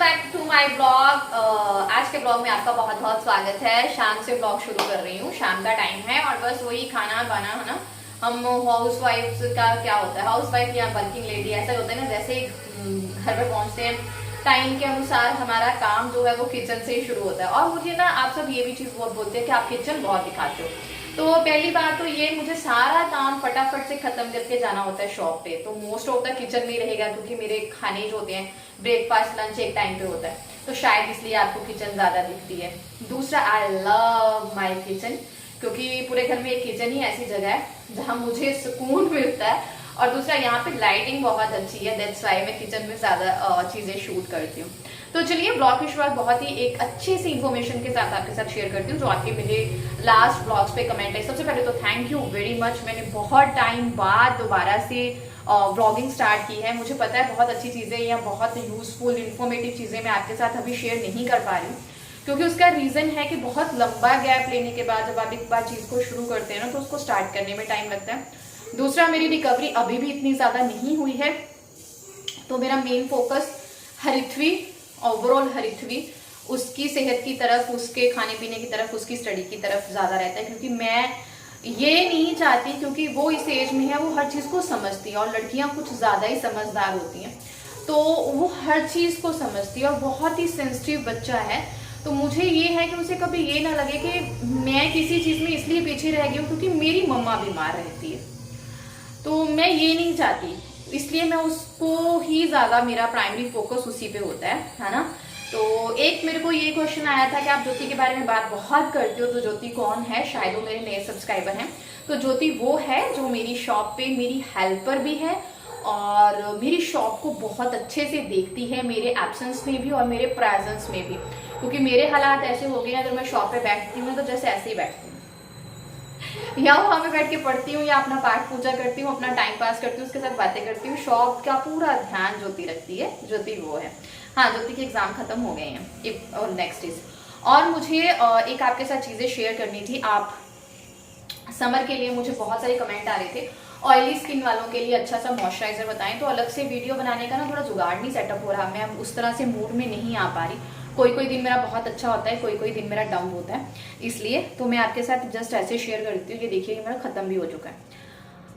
Back to my blog. आज के blog में आपका बहुत बहुत स्वागत है। शाम से ब्लॉग शुरू कर रही हूँ। शाम का टाइम है और बस वही खाना बना है ना। हम हाउस वाइफ का क्या होता है, हाउस वाइफ या वर्किंग लेडी ऐसा होता है ना, जैसे घर पे पहुंचते हैं टाइम के अनुसार हमारा काम जो है वो किचन से ही शुरू होता है। और मुझे ना आप सब ये भी चीज बहुत बोलते हैं कि आप किचन बहुत दिखाते हो। तो पहली बात तो ये, मुझे सारा काम फटाफट से खत्म करके जाना होता है शॉप पे, तो मोस्ट ऑफ द किचन में रहेगा क्योंकि मेरे खाने जो होते हैं ब्रेकफास्ट लंच एक टाइम पे होता है, तो शायद इसलिए आपको किचन ज्यादा दिखती है। दूसरा, आई लव माई किचन, क्योंकि पूरे घर में एक किचन ही ऐसी जगह है जहां मुझे सुकून मिलता है। और दूसरा, यहाँ पे लाइटिंग बहुत अच्छी है, दैट्स वाई मैं किचन में ज्यादा चीजें शूट करती हूँ। तो चलिए, ब्लॉग की शुरुआत बहुत ही एक अच्छी सी इन्फॉर्मेशन के साथ आपके साथ शेयर करती हूँ जो आपके मेरे लास्ट ब्लॉग्स पे कमेंट है। सबसे पहले तो थैंक यू वेरी मच। मैंने बहुत टाइम बाद दोबारा से ब्लॉगिंग स्टार्ट की है। मुझे पता है बहुत अच्छी चीजें या बहुत यूजफुल इन्फॉर्मेटिव चीजें मैं आपके साथ अभी शेयर नहीं कर पा रही हूँ, क्योंकि उसका रीजन है कि बहुत लंबा गैप लेने के बाद जब आप एक बार चीज को शुरू करते हैं ना, तो उसको स्टार्ट करने में टाइम लगता है। दूसरा, मेरी रिकवरी अभी भी इतनी ज्यादा नहीं हुई है, तो मेरा मेन फोकस हरिथवी, ओवरऑल हरिथवी, उसकी सेहत की तरफ, उसके खाने पीने की तरफ, उसकी स्टडी की तरफ ज्यादा रहता है। क्योंकि मैं ये नहीं चाहती, क्योंकि वो इस एज में है, वो हर चीज को समझती है और लड़कियां कुछ ज्यादा ही समझदार होती हैं, तो वो हर चीज को समझती है और बहुत ही सेंसिटिव बच्चा है। तो मुझे ये है कि उसे कभी ये ना लगे कि मैं किसी चीज में इसलिए पीछे रह गई हूँ क्योंकि मेरी मम्मा बीमार रहती है, तो मैं ये नहीं चाहती, इसलिए मैं उसको ही ज्यादा, मेरा प्राइमरी फोकस उसी पे होता है ना। तो एक मेरे को ये क्वेश्चन आया था कि आप ज्योति के बारे में बात बहुत करते हो, तो ज्योति कौन है? शायद वो मेरे नए सब्सक्राइबर हैं। तो ज्योति वो है जो मेरी शॉप पे मेरी हेल्पर भी है और मेरी शॉप को बहुत अच्छे से देखती है, मेरे एब्सेंस में भी और मेरे प्रेजेंस में भी। क्योंकि मेरे हालात ऐसे हो गए ना, अगर मैं शॉप पे बैठती हूँ तो जैसे ऐसे ही बैठती हूँ, या वहां पे बैठ के पढ़ती हूँ या अपना पाठ पूजा करती हूँ, अपना टाइम पास करती हूँ, उसके साथ बातें करती हूँ। शॉप का पूरा ध्यान ज्योति रखती है, ज्योति वो है। हाँ, ज्योति के एग्जाम खत्म हो गए हैं और नेक्स्ट इज। और मुझे एक आपके साथ चीजें शेयर करनी थी। आप समर के लिए, मुझे बहुत सारे कमेंट आ रहे थे ऑयली स्किन वालों के लिए अच्छा सा मॉइस्चराइजर बताएं, तो अलग से वीडियो बनाने का ना थोड़ा जुगाड़ नहीं सेटअप हो रहा, मैं अब उस तरह से मूड में नहीं आ पा रही। कोई कोई दिन मेरा बहुत अच्छा होता है, कोई कोई दिन मेरा डाउन होता है, इसलिए तो मैं आपके साथ जस्ट ऐसे शेयर करती हूँ। ये देखिए, ये मेरा खत्म भी हो चुका है।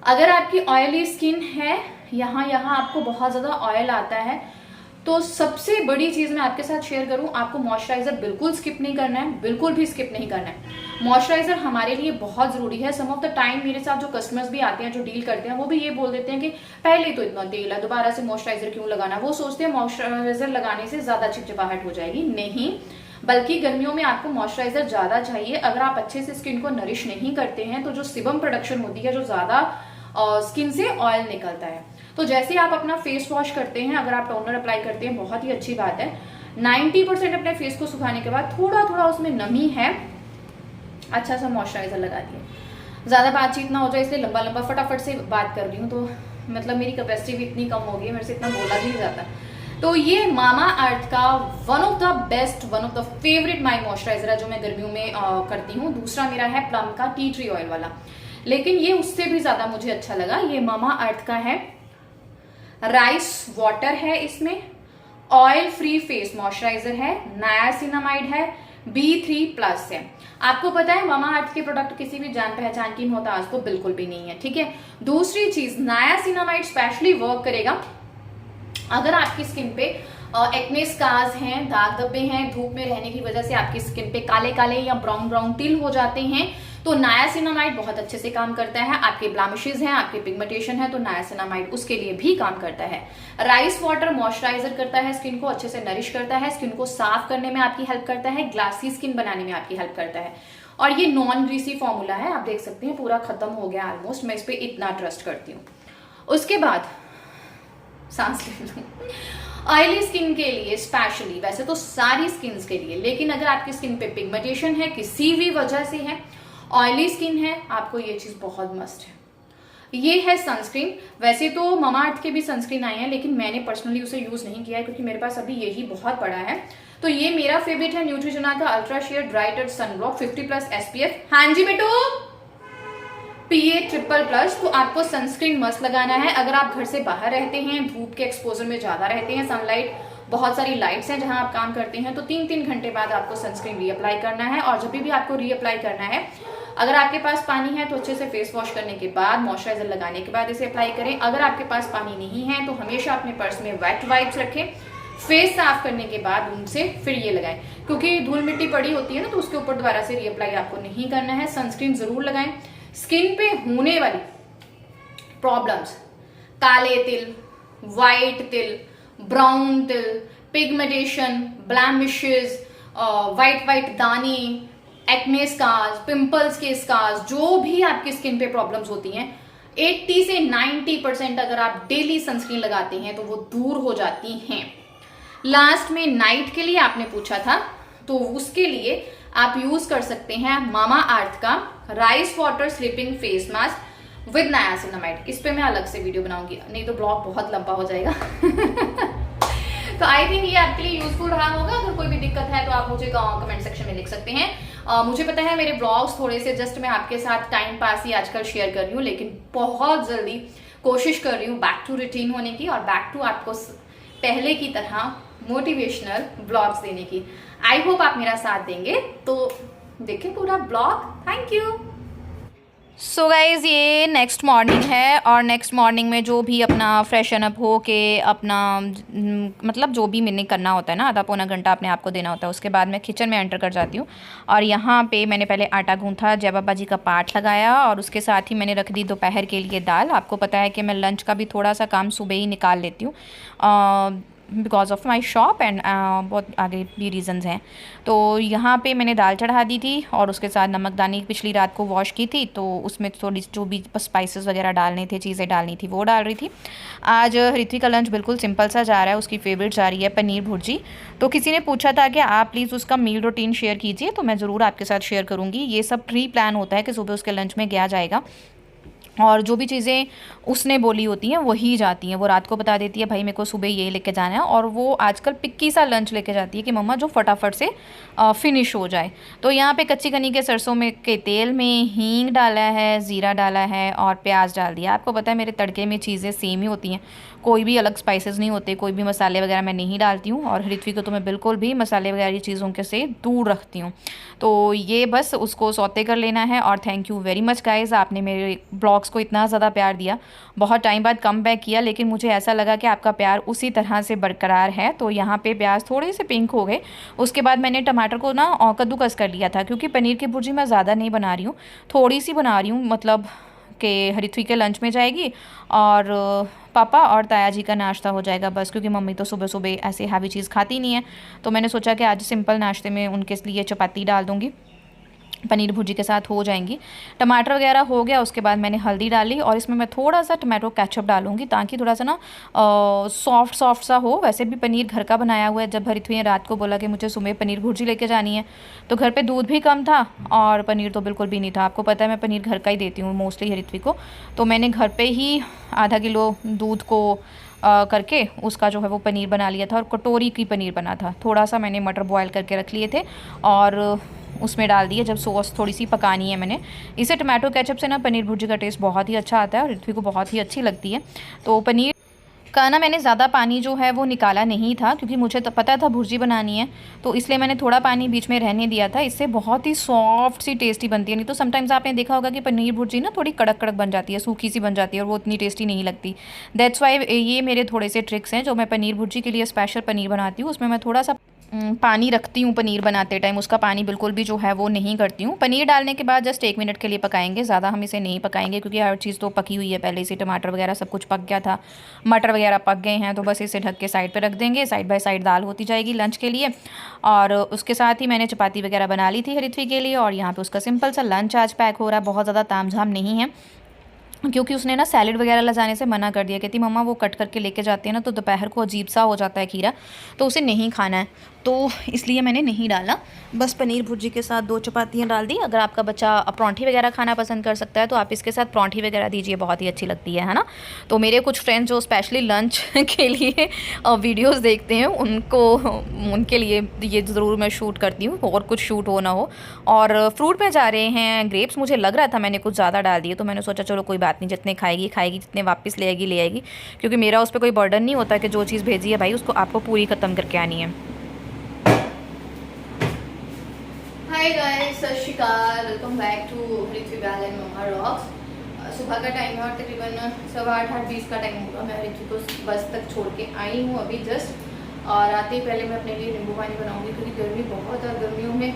अगर आपकी ऑयली स्किन है, यहाँ आपको बहुत ज्यादा ऑयल आता है, तो सबसे बड़ी चीज मैं आपके साथ शेयर करूं, आपको मॉइस्चराइजर बिल्कुल स्किप नहीं करना है, बिल्कुल भी स्किप नहीं करना है। मॉइस्चराइजर हमारे लिए बहुत जरूरी है। सम ऑफ द टाइम मेरे साथ जो कस्टमर्स भी आते हैं, जो डील करते हैं, वो भी ये बोल देते हैं कि पहले तो इतना तेल है, दोबारा से मॉइस्चराइजर क्यों लगाना। वो सोचते हैं मॉइस्चराइजर लगाने से ज्यादा चिपचिपाहट हो जाएगी, नहीं, बल्कि गर्मियों में आपको मॉइस्चराइजर ज्यादा चाहिए। अगर आप अच्छे से स्किन को नरिश नहीं करते हैं, तो जो सिबम प्रोडक्शन होती है, जो ज्यादा स्किन से ऑयल निकलता है, तो जैसे आप अपना फेस वॉश करते हैं, अगर आप टोनर अप्लाई करते हैं, बहुत ही अच्छी बात है, 90% अपने फेस को सुखाने के बाद थोड़ा थोड़ा उसमें नमी है, अच्छा सा मॉइस्चराइजर लगा दिए। ज्यादा बातचीत ना हो जाए, इसलिए लंबा लंबा फटाफट से बात कर रही हूँ, तो मतलब मेरी कैपेसिटी भी इतनी कम हो गई है, मेरे से इतना बोला भी नहीं जाता। तो ये मामा अर्थ का one of the best, one of the favourite my moisturiser है, जो मैं गर्मियों में करती हूँ। दूसरा मेरा है प्लम का टी ट्री ऑयल वाला, लेकिन ये उससे भी ज्यादा मुझे अच्छा लगा। ये मामा अर्थ का है, राइस वाटर है, इसमें ऑयल फ्री फेस मॉइस्चराइजर है, नायासिनामाइड है, B3+ है। आपको पता है मामा अर्थ के प्रोडक्ट किसी भी जान पहचान की मोहताज तो बिल्कुल भी नहीं है, ठीक है। दूसरी चीज, नायासिनामाइड स्पेशली वर्क करेगा अगर आपकी स्किन पे एक्ने स्कार्स हैं, दाग धब्बे हैं, धूप में रहने की वजह से आपकी स्किन पे काले काले या ब्राउन ब्राउन टिल हो जाते हैं, तो नायासिनामाइड बहुत अच्छे से काम करता है। आपके ब्लैमिशेस हैं, आपके पिगमेंटेशन है, तो नायासिनामाइड उसके लिए भी काम करता है। राइस वाटर मॉइस्चराइजर करता है, स्किन को अच्छे से नरिश करता है, स्किन को साफ करने में आपकी हेल्प करता है, ग्लासी स्किन बनाने में आपकी हेल्प करता है। और ये नॉन ग्रीसी फॉर्मूला है, आप देख सकते हैं पूरा खत्म हो गया ऑलमोस्ट, मैं इस पर इतना ट्रस्ट करती हूँ। उसके बाद सांस ले लूं, ऑयली स्किन के लिए स्पेशली, वैसे तो सारी स्किन के लिए, लेकिन अगर आपकी स्किन पे पिगमेंटेशन है, किसी भी वजह से है, ऑयली स्किन है, आपको ये चीज बहुत मस्ट है। ये है सनस्क्रीन। वैसे तो मामा अर्थ के भी सनस्क्रीन आए हैं, लेकिन मैंने पर्सनली उसे यूज नहीं किया है क्योंकि मेरे पास अभी यही बहुत पड़ा है। तो ये मेरा फेवरेट है, न्यूट्रिजना का ultra share dry touch sunblock 50+ SPF। हाँ जी बेटू, PA++। तो आपको सनस्क्रीन मस्ट लगाना है। अगर आप घर से बाहर रहते हैं, धूप के एक्सपोजर में ज्यादा रहते हैं, सनलाइट बहुत सारी लाइट्स हैं जहां आप काम करते हैं, तो 3-3 घंटे बाद आपको सनस्क्रीन रीअप्लाई करना है। और जब भी आपको रीअप्लाई करना है, अगर आपके पास पानी है तो अच्छे से फेस वॉश करने के बाद, मॉइस्चराइजर लगाने के बाद इसे अप्लाई करें। अगर आपके पास पानी नहीं है तो हमेशा अपने पर्स में वेट वाइप्स रखें। फेस साफ करने के बाद उनसे फिर ये लगाएं, क्योंकि धूल मिट्टी पड़ी होती है ना, तो उसके ऊपर दोबारा से रीअप्लाई आपको नहीं करना है। सनस्क्रीन जरूर लगाएं। स्किन पे होने वाली प्रॉब्लम्स, काले तिल, वाइट तिल, ब्राउन तिल, पिगमेंटेशन, ब्लैमिशेस, वाइट दाने, एक्ने स्कार्स, पिंपल्स के स्कार्स, जो भी आपकी स्किन पे प्रॉब्लम्स होती हैं, 80 से 90% अगर आप डेली सनस्क्रीन लगाते हैं तो वो दूर हो जाती हैं। लास्ट में नाइट के लिए आपने पूछा था, तो उसके लिए आप यूज कर सकते हैं मामा अर्थ का rice water sleeping face mask with niacinamide. इस पे मैं अलग से वीडियो बनाऊंगी, नहीं तो ब्लॉग बहुत लंबा हो जाएगा। तो आई थिंक ये आपके लिए यूजफुल रहा होगा। अगर कोई भी दिक्कत है तो आप मुझे कमेंट सेक्शन में लिख सकते हैं। मुझे पता है मेरे ब्लॉग्स थोड़े से जस्ट मैं आपके साथ टाइम पास ही आजकल शेयर कर रही हूँ, लेकिन बहुत जल्दी कोशिश कर रही हूँ बैक टू रूटीन होने की और बैक टू आपको पहले की तरह मोटिवेशनल ब्लॉग्स देने की। आई होप आप मेरा साथ देंगे, तो देखिए पूरा blog. Thank you. So guys, ये नेक्स्ट मॉर्निंग है और नेक्स्ट मॉर्निंग में जो भी अपना फ्रेशन अप हो के अपना मतलब जो भी मैंने करना होता है ना, आधा पौना घंटा अपने आप को देना होता है। उसके बाद मैं किचन में एंटर कर जाती हूँ और यहाँ पे मैंने पहले आटा गूंथा, जय बाबा जी का पाठ लगाया और उसके साथ ही मैंने रख दी दोपहर के लिए दाल। आपको पता है कि मैं लंच का भी थोड़ा सा काम सुबह ही निकाल लेती हूँ because of my shop and बहुत आगे भी रीज़न्स हैं। तो यहाँ पे मैंने दाल चढ़ा दी थी और उसके साथ नमकदानी पिछली रात को वॉश की थी, तो उसमें थोड़ी जो भी स्पाइसेस वगैरह डालने थे, चीज़ें डालनी थी, वो डाल रही थी। आज ऋत्विक का लंच बिल्कुल सिंपल सा जा रहा है। उसकी फेवरेट जा रही है पनीर भुर्जी। तो किसी ने पूछा था कि आप प्लीज़ उसका मील रूटीन शेयर कीजिए, तो मैं ज़रूर आपके साथ शेयर करूँगी। ये सब प्री प्लान होता है कि सुबह उसके लंच में क्या जाएगा और जो भी चीज़ें उसने बोली होती हैं वही जाती हैं। वो रात को बता देती है भाई मेरे को सुबह ये लेके जाना है, और वो आजकल पिक्की सा लंच लेके जाती है कि मम्मा जो फटाफट से फिनिश हो जाए। तो यहाँ पे कच्ची कनी के सरसों में के तेल में हींग डाला है, ज़ीरा डाला है और प्याज डाल दिया। आपको पता है मेरे तड़के में चीज़ें सेम ही होती हैं, कोई भी अलग स्पाइसेस नहीं होते, कोई भी मसाले वगैरह मैं नहीं डालती हूँ। और ऋत्विक को तो मैं बिल्कुल भी मसाले वगैरह चीज़ों के से दूर रखती हूँ। तो ये बस उसको सौते कर लेना है। और thank you very much guys, आपने मेरे ब्लॉग्स को इतना ज़्यादा प्यार दिया। बहुत टाइम बाद कम बैक किया, लेकिन मुझे ऐसा लगा कि आपका प्यार उसी तरह से बरकरार है। तो यहाँ पे प्याज थोड़े से पिंक हो गए। उसके बाद मैंने टमाटर को ना कद्दूकस कर लिया था, क्योंकि पनीर की भुर्जी मैं ज़्यादा नहीं बना रही हूँ, थोड़ी सी बना रही हूँ, मतलब कि ऋत्विक के लंच में जाएगी और पापा और ताया जी का नाश्ता हो जाएगा बस, क्योंकि मम्मी तो सुबह सुबह ऐसे हैवी चीज़ खाती नहीं है। तो मैंने सोचा कि आज सिंपल नाश्ते में उनके लिए चपाती डाल दूँगी, पनीर भुर्जी के साथ हो जाएंगी। टमाटर वगैरह हो गया, उसके बाद मैंने हल्दी डाली और इसमें मैं थोड़ा सा टमाटो केचप डालूंगी ताकि थोड़ा सा ना सॉफ्ट सॉफ्ट सा हो। वैसे भी पनीर घर का बनाया हुआ है। जब ऋत्विक ने रात को बोला कि मुझे सुबह पनीर भुर्जी लेके जानी है, तो घर पे दूध भी कम था और पनीर तो बिल्कुल भी नहीं था। आपको पता है मैं पनीर घर का ही देती हूँ मोस्टली ऋत्विक को, तो मैंने घर पर ही आधा किलो दूध को करके उसका जो है वो पनीर बना लिया था और कटोरी की पनीर बना था। थोड़ा सा मैंने मटर बॉयल करके रख लिए थे और उसमें डाल दिए। जब सॉस थोड़ी सी पकानी है मैंने, इसे टमाटो केचप से ना पनीर भुर्जी का टेस्ट बहुत ही अच्छा आता है और ऋत्विक को बहुत ही अच्छी लगती है। तो पनीर का ना मैंने ज़्यादा पानी जो है वो निकाला नहीं था, क्योंकि मुझे तो पता था भुर्जी बनानी है, तो इसलिए मैंने थोड़ा पानी बीच में रहने दिया था। इससे बहुत ही सॉफ्ट सी टेस्टी बनती है। नहीं तो समटाइम्स आपने देखा होगा कि पनीर भुर्जी ना थोड़ी कड़क कड़क बन जाती है, सूखी सी बन जाती है और वो उतनी टेस्टी नहीं लगती। दैट्स वाई ये मेरे थोड़े से ट्रिक्स हैं जो मैं पनीर भुर्जी के लिए स्पेशल पनीर बनाती हूँ। उसमें मैं थोड़ा सा पानी रखती हूँ पनीर बनाते टाइम, उसका पानी बिल्कुल भी जो है वो नहीं करती हूँ। पनीर डालने के बाद जस्ट 1 मिनट के लिए पकाएंगे, ज़्यादा हम इसे नहीं पकाएंगे क्योंकि हर चीज़ तो पकी हुई है पहले से। टमाटर वगैरह सब कुछ पक गया था, मटर वगैरह पक गए हैं, तो बस इसे ढक के साइड पे रख देंगे। साइड बाय साइड दाल होती जाएगी लंच के लिए। और उसके साथ ही मैंने चपाती वगैरह बना ली थी ऋत्विक के लिए, और यहाँ पर उसका सिंपल सा लंच आज पैक हो रहा है। बहुत ज़्यादा तामझाम नहीं है, क्योंकि उसने ना सैलेड वगैरह ले जाने से मना कर दिया। कहती मम्मा वो कट करके लेके जाते हैं ना तो दोपहर को अजीब सा हो जाता है खीरा, तो उसे नहीं खाना है, तो इसलिए मैंने नहीं डाला। बस पनीर भुर्जी के साथ 2 चपातियाँ डाल दी। अगर आपका बच्चा परांठी वगैरह खाना पसंद कर सकता है तो आप इसके साथ परांठी वगैरह दीजिए, बहुत ही अच्छी लगती है ना। तो मेरे कुछ फ्रेंड्स जो स्पेशली लंच के लिए वीडियोस देखते हैं उनके लिए ये ज़रूर मैं शूट करती हूँ, और कुछ शूट हो ना हो। और फ्रूट में जा रहे हैं ग्रेप्स। मुझे लग रहा था मैंने कुछ ज़्यादा डाल दिए, तो मैंने सोचा चलो कोई बात नहीं, जितने खाएगी खाएगी, जितने वापस ले आएगी, क्योंकि मेरा उस पर कोई बर्डन नहीं होता कि जो चीज़ भेजी है भाई उसको आपको पूरी ख़त्म करके आनी है। हाय गाइस, सत श्री अकाल, वेलकम बैक टू ऋत्वी बैल एंड मम्मा रॉक्स। सुबह का टाइम है और तकरीबन 8:20 का टाइम होगा। मैं ऋत्वी को बस तक छोड़ के आई हूँ अभी जस्ट, और आते ही पहले मैं अपने लिए नींबू पानी बनाऊंगी क्योंकि गर्मी बहुत है और गर्मियों में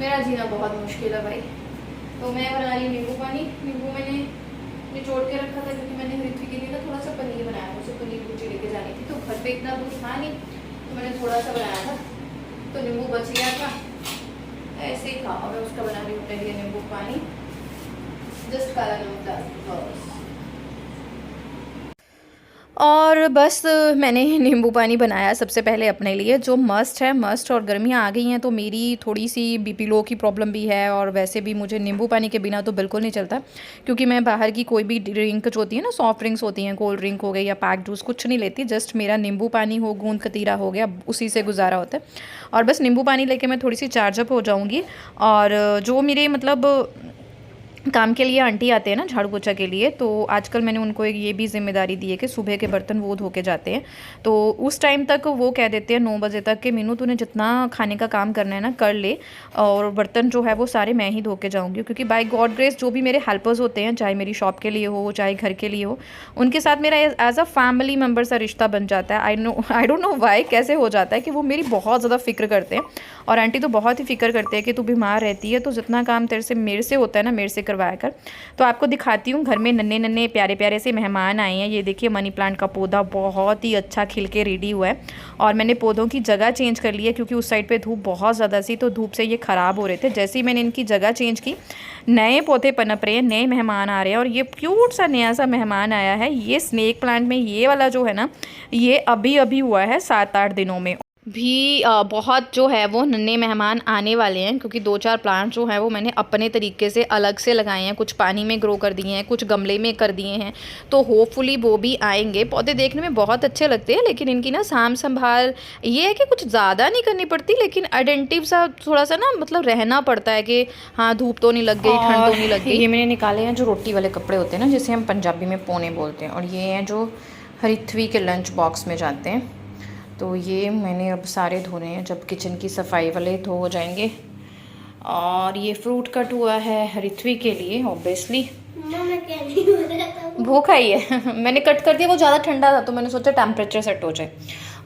मेरा जीना बहुत मुश्किल है भाई। तो मैं बना रही हूँ नींबू पानी। नींबू मैंने निचोड़ के रखा था क्योंकि मैंने ऋत्वी के लिए ना थोड़ा सा पनीर बनाया था, उसे पनीर भुर्जी लेके जानी थी, तो घर पे इतना दूध था नहीं, तो मैंने थोड़ा सा बनाया था, तो नींबू बच गया था, ऐसे ही खाओ। मैं उसका बना रही हूँ अपने लिए नींबू पानी, जस्ट काला नमक डाल बस। और बस मैंने नींबू पानी बनाया सबसे पहले अपने लिए, जो मस्ट है मस्ट। और गर्मियाँ आ गई हैं तो मेरी थोड़ी सी बीपी लो की प्रॉब्लम भी है, और वैसे भी मुझे नींबू पानी के बिना तो बिल्कुल नहीं चलता, क्योंकि मैं बाहर की कोई भी ड्रिंक जो होती है ना, सॉफ्ट ड्रिंक्स होती हैं, कोल्ड ड्रिंक हो गई या पैक जूस, कुछ नहीं लेती। जस्ट मेरा नींबू पानी हो, गूंद कतीरा हो गया, उसी से गुजारा होता है। और बस नींबू पानी लेके मैं थोड़ी सी चार्जअप हो जाऊँगी। और जो मेरे मतलब काम के लिए आंटी आते हैं ना झाड़ू पोछा के लिए, तो आजकल मैंने उनको एक ये भी जिम्मेदारी दी है कि सुबह के बर्तन वो धो के जाते हैं। तो उस टाइम तक वो कह देते हैं 9 बजे तक कि मीनू तूने जितना खाने का काम करना है ना कर ले, और बर्तन जो है वो सारे मैं ही धो के जाऊँगी। क्योंकि बाय गॉड ग्रेस जो भी मेरे हेल्पर्स होते हैं, चाहे मेरी शॉप के लिए हो चाहे घर के लिए हो, उनके साथ मेरा एज अ फैमिली मेम्बर सा रिश्ता बन जाता है। आई डोंट नो वाई कैसे हो जाता है कि वो मेरी बहुत ज़्यादा फिक्र करते हैं। और आंटी तो बहुत ही फिक्र करते हैं कि तू बीमार रहती है, तो जितना काम तेरे से मेरे से होता है ना मेरे से करवाया कर। तो आपको दिखाती हूँ, घर में नन्हे नन्हे प्यारे प्यारे से मेहमान आए हैं। ये देखिए मनी प्लांट का पौधा बहुत ही अच्छा खिल के रेडी हुआ है, और मैंने पौधों की जगह चेंज कर ली है क्योंकि उस साइड पे धूप बहुत ज़्यादा सी, तो धूप से ये ख़राब हो रहे थे। जैसे ही मैंने इनकी जगह चेंज की, नए पौधे पनप रहे हैं, नए मेहमान आ रहे हैं। और ये क्यूट सा नया सा मेहमान आया है, ये स्नेक प्लांट में ये वाला जो है ना, ये अभी अभी हुआ है 7-8 दिनों में। भी बहुत जो है वो नन्हे मेहमान आने वाले हैं, क्योंकि 2-4 प्लांट जो हैं वो मैंने अपने तरीके से अलग से लगाए हैं। कुछ पानी में ग्रो कर दिए हैं, कुछ गमले में कर दिए हैं, तो होपफुली वो भी आएंगे। पौधे देखने में बहुत अच्छे लगते हैं, लेकिन इनकी ना साम संभाल ये है कि कुछ ज़्यादा नहीं करनी पड़ती, लेकिन अटेंटिव सा थोड़ा सा ना मतलब रहना पड़ता है कि हाँ धूप तो नहीं लग गई, ठंड तो नहीं लग गई। ये मैंने निकाले हैं जो रोटी वाले कपड़े होते हैं ना, जिसे हम पंजाबी में पोने बोलते हैं, और ये हैं जो ऋत्वी के लंच बॉक्स में जाते हैं। तो ये मैंने अब सारे धोने हैं, जब किचन की सफाई वाले धो हो जाएंगे। और ये फ्रूट कट हुआ है ऋत्वी के लिए ऑब्वियसली, भूख आई है मैंने कट कर दिया, वो ज़्यादा ठंडा था तो मैंने सोचा टेम्परेचर सेट हो जाए।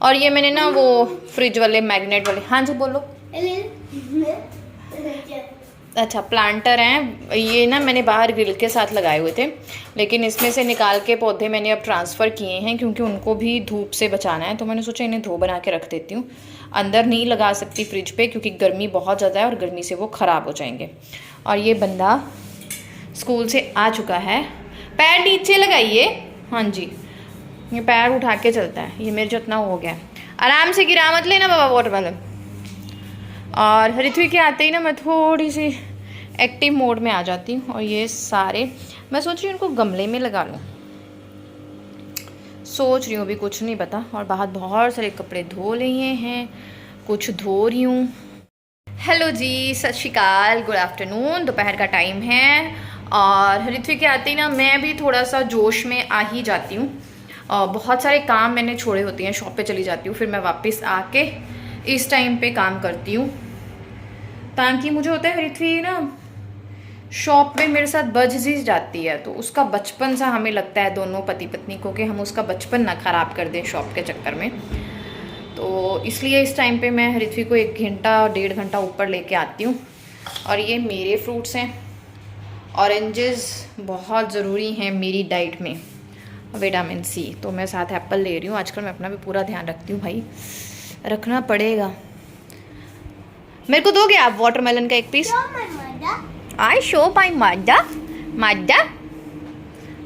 और ये मैंने ना वो फ्रिज वाले मैग्नेट वाले, हाँ जी बोलो। अच्छा प्लांटर हैं ये ना, मैंने बाहर ग्रिल के साथ लगाए हुए थे, लेकिन इसमें से निकाल के पौधे मैंने अब ट्रांसफ़र किए हैं क्योंकि उनको भी धूप से बचाना है। तो मैंने सोचा इन्हें धो बना के रख देती हूँ। अंदर नहीं लगा सकती फ्रिज पे क्योंकि गर्मी बहुत ज़्यादा है और गर्मी से वो ख़राब हो जाएंगे। और ये बंदा स्कूल से आ चुका है, पैर नीचे लगाइए, हाँ जी ये पैर उठा के चलता है। ये मेरे जितना हो गया, आराम से गिरा मत लेना बाबा वाटरमेलन। और ऋत्वी के आते ही ना मैं थोड़ी सी एक्टिव मोड में आ जाती हूँ। और ये सारे मैं सोच रही हूँ इनको गमले में लगा लूँ, सोच रही हूँ, अभी कुछ नहीं पता। और बाहर बहुत सारे कपड़े धो लिए हैं, कुछ धो रही हूँ। हेलो जी, सत श्री अकाल, गुड आफ्टरनून, दोपहर का टाइम है। और ऋत्वी के आते ही ना मैं भी थोड़ा सा जोश में आ ही जाती हूँ। बहुत सारे काम मैंने छोड़े होते हैं, शॉप पे चली जाती हूँ, फिर मैं वापस आके इस टाइम पे काम करती हूँ, ताकि मुझे होता है ऋत्वी ना शॉप पे मेरे साथ बज जी जाती है, तो उसका बचपन सा हमें लगता है दोनों पति पत्नी को कि हम उसका बचपन ना ख़राब कर दें शॉप के चक्कर में। तो इसलिए इस टाइम पे मैं ऋत्वी को 1 घंटा 1.5 घंटा ऊपर लेके आती हूँ। और ये मेरे फ्रूट्स हैं, ऑरेंजेस बहुत ज़रूरी हैं मेरी डाइट में, विटामिन सी, तो मैं साथ एप्पल ले रही हूँ। आजकल मैं अपना भी पूरा ध्यान रखती हूँ भाई, रखना पड़ेगा। मेरे को दोगे आप वाटरमेलन का एक पीस? आई शो माई मादा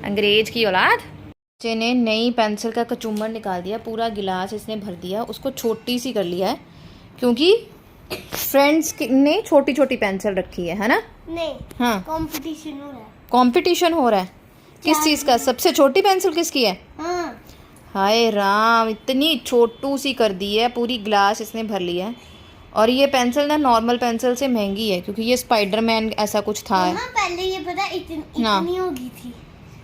अंग्रेज की औलाद। बच्चे ने नई पेंसिल का कचूमर निकाल दिया, पूरा गिलास इसने भर दिया, उसको छोटी सी कर लिया है क्योंकि फ्रेंड्स ने छोटी छोटी पेंसिल रखी है ना? नहीं, हाँ, कंपटीशन हो रहा है। कंपटीशन हो रहा है किस चीज़ का? सबसे छोटी पेंसिल किसकी है? हाँ, हाय राम, इतनी छोटू सी कर दी है, पूरी ग्लास इसने भर लिया है। और ये पेंसिल ना नॉर्मल पेंसिल से महंगी है क्योंकि ये स्पाइडरमैन ऐसा कुछ था। हाँ, पहले ये पता इतनी हाँ। होगी थी।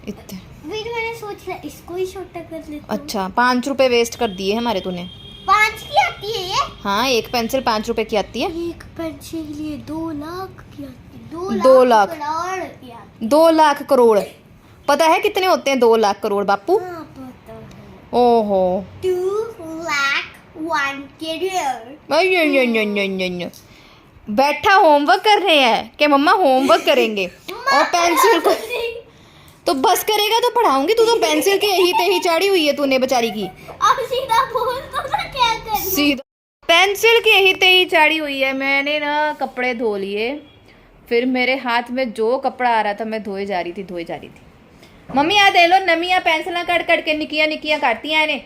फिर मैंने सोचा इसको ही छोटा कर लेती हूँ। अच्छा, 5 रुपए वेस्ट कर दिए हमारे तूने। 5 की आती है ये? हाँ, एक पेंसिल 5 रुपए की आती है। एक पेंसिल के लिए 2 लाख की आती है। 2 लाख करोड़ की आती 2 लाख करोड़। पता है कितने होते हैं 2 लाख करोड़ बापू? है। हाँ, पता है। ओहो, 2 लाख 1 करोड़। अय्यय्यय्यय्यय्य। बैठा होमवर्क कर रहे हैं कि मम्मा होमवर्क करेंगे और पेंसिल को तो बस करेगा तो पढ़ाऊंगी। तू तो पेंसिल के यही तही चाड़ी हुई है तूने बेचारी की। अब सीधा बोल तो ना क्या करूं? सीधा पेंसिल की यही तही चाड़ी हुई है। मैंने ना कपड़े धो लिए, फिर मेरे हाथ में जो कपड़ा आ रहा था मैं धोए जा रही थी। मम्मी आ दे लो नमिया पेंसिल कट कट के निकिया काटती हैं इन्हें।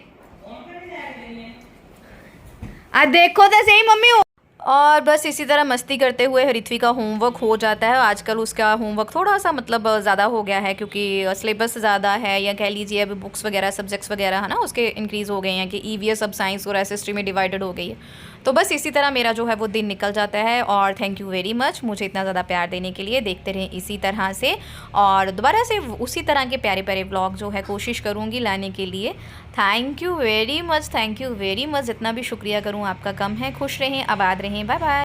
आ देखो तो सही मम्मी। और बस इसी तरह मस्ती करते हुए ऋत्वी का होमवर्क हो जाता है। आजकल उसका होमवर्क थोड़ा सा मतलब ज़्यादा हो गया है क्योंकि सिलेबस ज़्यादा है, या कह लीजिए अभी बुक्स वगैरह सब्जेक्ट्स वगैरह है ना उसके इंक्रीज़ हो गए हैं कि ईवीएस अब साइंस और एसएसटी में डिवाइडेड हो गई है। तो बस इसी तरह मेरा जो है वो दिन निकल जाता है। और थैंक यू वेरी मच मुझे इतना ज़्यादा प्यार देने के लिए। देखते रहें इसी तरह से, और दोबारा से उसी तरह के प्यारे प्यारे ब्लॉग जो है कोशिश करूँगी लाने के लिए। थैंक यू वेरी मच, जितना भी शुक्रिया करूँ आपका कम है। खुश रहें, आबाद रहें, बाय बाय।